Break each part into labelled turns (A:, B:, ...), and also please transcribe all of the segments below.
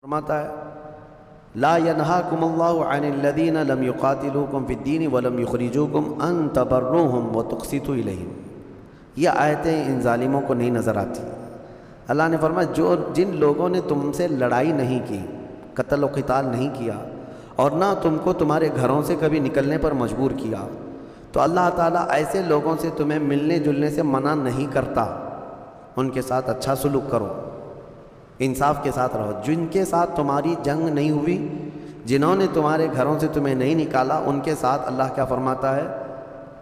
A: فرماتا ہے لا ينهاكم الله عن الذين لم يقاتلوكم في الدين ولم يخرجوكم ان تبروهم وتقسطوا اليهم۔ یہ آیتیں ان ظالموں کو نہیں نظر آتی۔ اللہ نے فرمایا جن لوگوں نے تم سے لڑائی نہیں کی، قتل و قتال نہیں کیا، اور نہ تم کو تمہارے گھروں سے کبھی نکلنے پر مجبور کیا، تو اللہ تعالیٰ ایسے لوگوں سے تمہیں ملنے جلنے سے منع نہیں کرتا۔ ان کے ساتھ اچھا سلوک کرو، انصاف کے ساتھ رہو۔ جن کے ساتھ تمہاری جنگ نہیں ہوئی، جنہوں نے تمہارے گھروں سے تمہیں نہیں نکالا، ان کے ساتھ اللہ کیا فرماتا ہے؟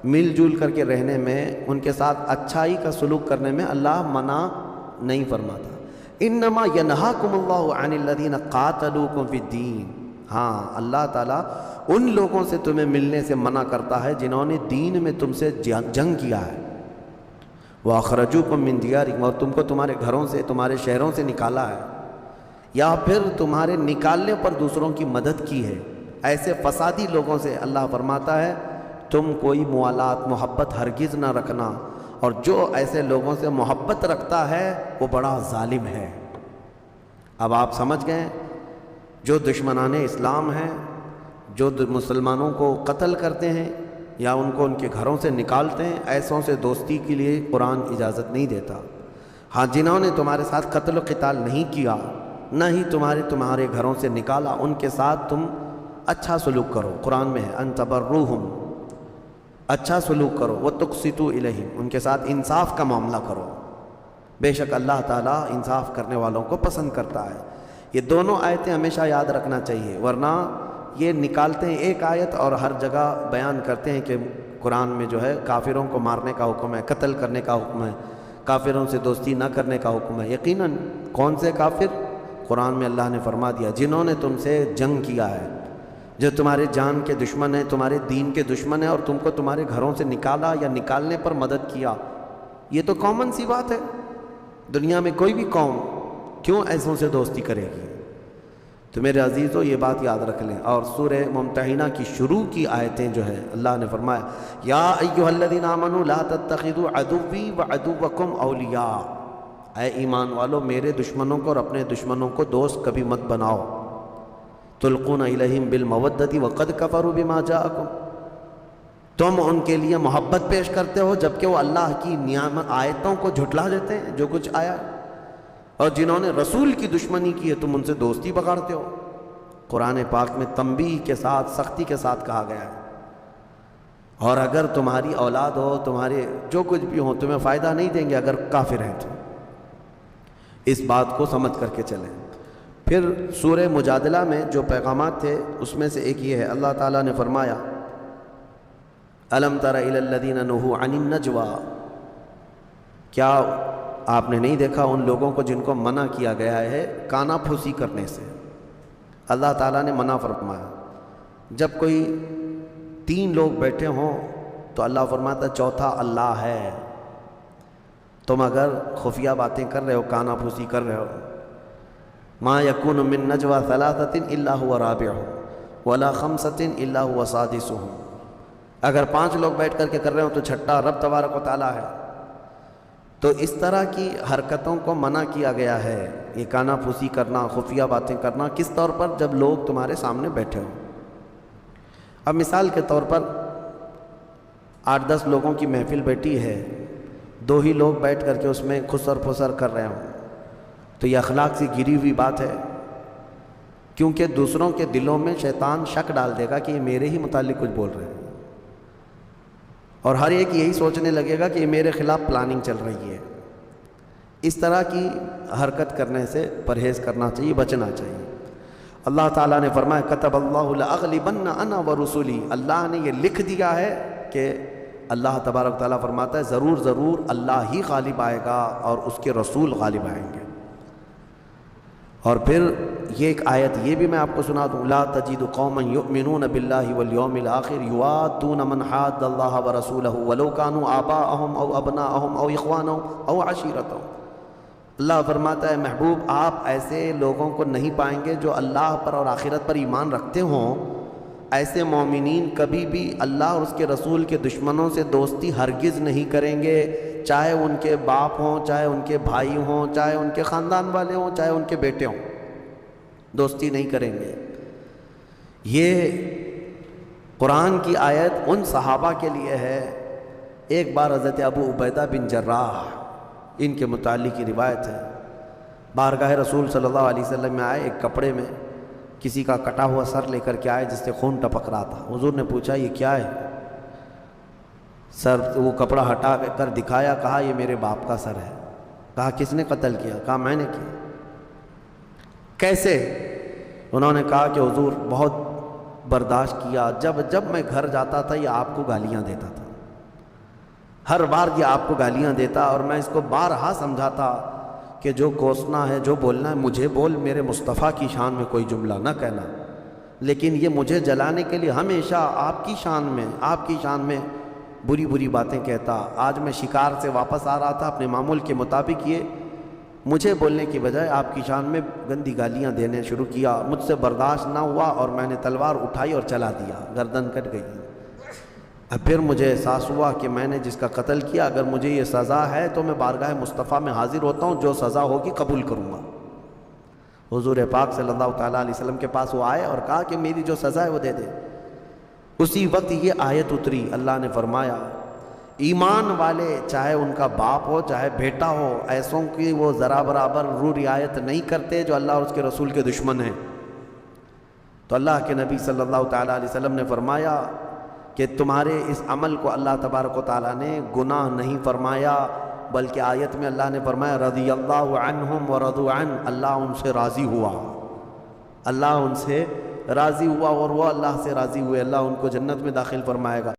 A: مل جل کر کے رہنے میں، ان کے ساتھ اچھائی کا سلوک کرنے میں اللہ منع نہیں فرماتا۔ انما ینہاکم اللہ عن الذین قاتلوکم فی الدین۔ ہاں، اللہ تعالیٰ ان لوگوں سے تمہیں ملنے سے منع کرتا ہے جنہوں نے دین میں تم سے جنگ کیا ہے۔ وَأَخْرَجُوكُم مِّن دِيَارِكُمْ، اور تم کو تمہارے گھروں سے، تمہارے شہروں سے نکالا ہے، یا پھر تمہارے نکالنے پر دوسروں کی مدد کی ہے۔ ایسے فسادی لوگوں سے اللہ فرماتا ہے تم کوئی موالات، محبت ہرگز نہ رکھنا، اور جو ایسے لوگوں سے محبت رکھتا ہے وہ بڑا ظالم ہے۔ اب آپ سمجھ گئے، جو دشمنان اسلام ہیں، جو مسلمانوں کو قتل کرتے ہیں یا ان کو ان کے گھروں سے نکالتے ہیں، ایسوں سے دوستی کے لیے قرآن اجازت نہیں دیتا۔ ہاں، جنہوں نے تمہارے ساتھ قتل و قتال نہیں کیا، نہ ہی تمہارے گھروں سے نکالا، ان کے ساتھ تم اچھا سلوک کرو۔ قرآن میں ہے ان تبروہم، اچھا سلوک کرو، وتقسطوا الیہم، ان کے ساتھ انصاف کا معاملہ کرو۔ بے شک اللہ تعالیٰ انصاف کرنے والوں کو پسند کرتا ہے۔ یہ دونوں آیتیں ہمیشہ یاد رکھنا چاہیے، ورنہ یہ نکالتے ہیں ایک آیت اور ہر جگہ بیان کرتے ہیں کہ قرآن میں جو ہے کافروں کو مارنے کا حکم ہے، قتل کرنے کا حکم ہے، کافروں سے دوستی نہ کرنے کا حکم ہے۔ یقیناً کون سے کافر؟ قرآن میں اللہ نے فرما دیا جنہوں نے تم سے جنگ کیا ہے، جو تمہارے جان کے دشمن ہیں، تمہارے دین کے دشمن ہیں، اور تم کو تمہارے گھروں سے نکالا یا نکالنے پر مدد کیا۔ یہ تو کامن سی بات ہے، دنیا میں کوئی بھی قوم کیوں ایسوں سے دوستی کرے گی؟ تو میرے عزیزو یہ بات یاد رکھ لیں۔ اور سورہ ممتحنہ کی شروع کی آیتیں جو ہے اللہ نے فرمایا یا ایھا الذین آمنوا لا تتخذوا عدوی وعدوکم اولیاء، اے ایمان والو میرے دشمنوں کو اور اپنے دشمنوں کو دوست کبھی مت بناؤ۔ تلقون الیہم بالمودۃ وقد کفروا بما جاءکم، تم ان کے لیے محبت پیش کرتے ہو جبکہ وہ اللہ کی نعمت آیتوں کو جھٹلا دیتے ہیں جو کچھ آیا، اور جنہوں نے رسول کی دشمنی کی ہے تم ان سے دوستی بگاڑتے ہو۔ قرآن پاک میں تنبیہ کے ساتھ، سختی کے ساتھ کہا گیا ہے۔ اور اگر تمہاری اولاد ہو، تمہارے جو کچھ بھی ہو، تمہیں فائدہ نہیں دیں گے اگر کافر ہیں تو اس بات کو سمجھ کر کے چلیں۔ پھر سورہ مجادلہ میں جو پیغامات تھے اس میں سے ایک یہ ہے، اللہ تعالیٰ نے فرمایا الم تر الی الذین نہوا عن النجوی، کیا آپ نے نہیں دیکھا ان لوگوں کو جن کو منع کیا گیا ہے کانا پھوسی کرنے سے؟ اللہ تعالیٰ نے منع فرمایا۔ جب کوئی 3 لوگ بیٹھے ہوں تو اللہ فرماتا چوتھا اللہ ہے۔ تم اگر خفیہ باتیں کر رہے ہو، کانا پھوسی کر رہے ہو، ما یکون من نجوى ثلاثة الا هو رابعهم ولا خمسة الا هو سادسهم، اگر 5 لوگ بیٹھ کر کے کر رہے ہو تو چھٹا رب تبارک و تعالیٰ ہے۔ تو اس طرح کی حرکتوں کو منع کیا گیا ہے، یہ کانا پھوسی کرنا، خفیہ باتیں کرنا۔ کس طور پر؟ جب لوگ تمہارے سامنے بیٹھے ہوں۔ اب مثال کے طور پر 8-10 لوگوں کی محفل بیٹھی ہے، 2 ہی لوگ بیٹھ کر کے اس میں خسر پھسر کر رہے ہوں، تو یہ اخلاق سے گری ہوئی بات ہے، کیونکہ دوسروں کے دلوں میں شیطان شک ڈال دے گا کہ یہ میرے ہی متعلق کچھ بول رہے ہیں، اور ہر ایک یہی سوچنے لگے گا کہ یہ میرے خلاف پلاننگ چل رہی ہے۔ اس طرح کی حرکت کرنے سے پرہیز کرنا چاہیے، بچنا چاہیے۔ اللہ تعالیٰ نے فرمایا کتب اللہ لأغلبن انا ورسلی، اللہ نے یہ لکھ دیا ہے کہ اللہ تبارک تعالیٰ فرماتا ہے ضرور ضرور اللہ ہی غالب آئے گا اور اس کے رسول غالب آئیں گے۔ اور پھر یہ ایک آیت یہ بھی میں آپ کو سنا دوں، لا تجد قوما یؤمنون باللہ والیوم الآخر یوادون من حاد اللہ ورسولہ ولو کانوا آباءہم او ابناءہم او اخوانہم او عشیرتہم۔ اللہ فرماتا ہے محبوب آپ ایسے لوگوں کو نہیں پائیں گے جو اللہ پر اور آخرت پر ایمان رکھتے ہوں۔ ایسے مومنین کبھی بھی اللہ اور اس کے رسول کے دشمنوں سے دوستی ہرگز نہیں کریں گے، چاہے ان کے باپ ہوں، چاہے ان کے بھائی ہوں، چاہے ان کے خاندان والے ہوں، چاہے ان کے بیٹے ہوں۔ دوستی نہیں کریں گے۔ یہ قرآن کی آیت ان صحابہ کے لیے ہے۔ ایک بار حضرت ابو عبیدہ بن جراح، ان کے متعلق کی روایت ہے، بارگاہ رسول صلی اللہ علیہ وسلم میں آئے، ایک کپڑے میں کسی کا کٹا ہوا سر لے کر کے آئے جس سے خون ٹپک رہا تھا۔ حضور نے پوچھا یہ کیا ہے؟ سر وہ کپڑا ہٹا کر دکھایا، کہا یہ میرے باپ کا سر ہے۔ کہا کس نے قتل کیا؟ کہا میں نے کیا۔ کیسے؟ انہوں نے کہا کہ حضور بہت برداشت کیا، جب میں گھر جاتا تھا یہ آپ کو گالیاں دیتا تھا، ہر بار یہ آپ کو گالیاں دیتا، اور میں اس کو بارہا سمجھاتا کہ جو کوسنا ہے، جو بولنا ہے مجھے بول، میرے مصطفیٰ کی شان میں کوئی جملہ نہ کہنا، لیکن یہ مجھے جلانے کے لیے ہمیشہ آپ کی شان میں بری بری باتیں کہتا۔ آج میں شکار سے واپس آ رہا تھا، اپنے معمول کے مطابق یہ مجھے بولنے کی بجائے آپ کی شان میں گندی گالیاں دینے شروع کیا۔ مجھ سے برداشت نہ ہوا اور میں نے تلوار اٹھائی اور چلا دیا، گردن کٹ گئی۔ اب پھر مجھے احساس ہوا کہ میں نے جس کا قتل کیا، اگر مجھے یہ سزا ہے تو میں بارگاہ مصطفیٰ میں حاضر ہوتا ہوں، جو سزا ہوگی قبول کروں گا۔ حضور پاک صلی اللہ تعالیٰ علیہ وسلم کے پاس وہ آئے اور کہا کہ میری جو سزا ہے وہ دے دے۔ اسی وقت یہ آیت اتری، اللہ نے فرمایا ایمان والے چاہے ان کا باپ ہو چاہے بیٹا ہو، ایسوں کی وہ ذرا برابر رو رعایت نہیں کرتے جو اللہ اور اس کے رسول کے دشمن ہیں۔ تو اللہ کے نبی صلی اللہ تعالیٰ علیہ وسلم نے فرمایا کہ تمہارے اس عمل کو اللہ تبارک و تعالیٰ نے گناہ نہیں فرمایا، بلکہ آیت میں اللہ نے فرمایا رضی اللہ عنہم ورضوا عنہ، اللہ ان سے راضی ہوا، اللہ ان سے راضی ہوا اور وہ اللہ سے راضی ہوئے، اللہ ان کو جنت میں داخل فرمائے گا۔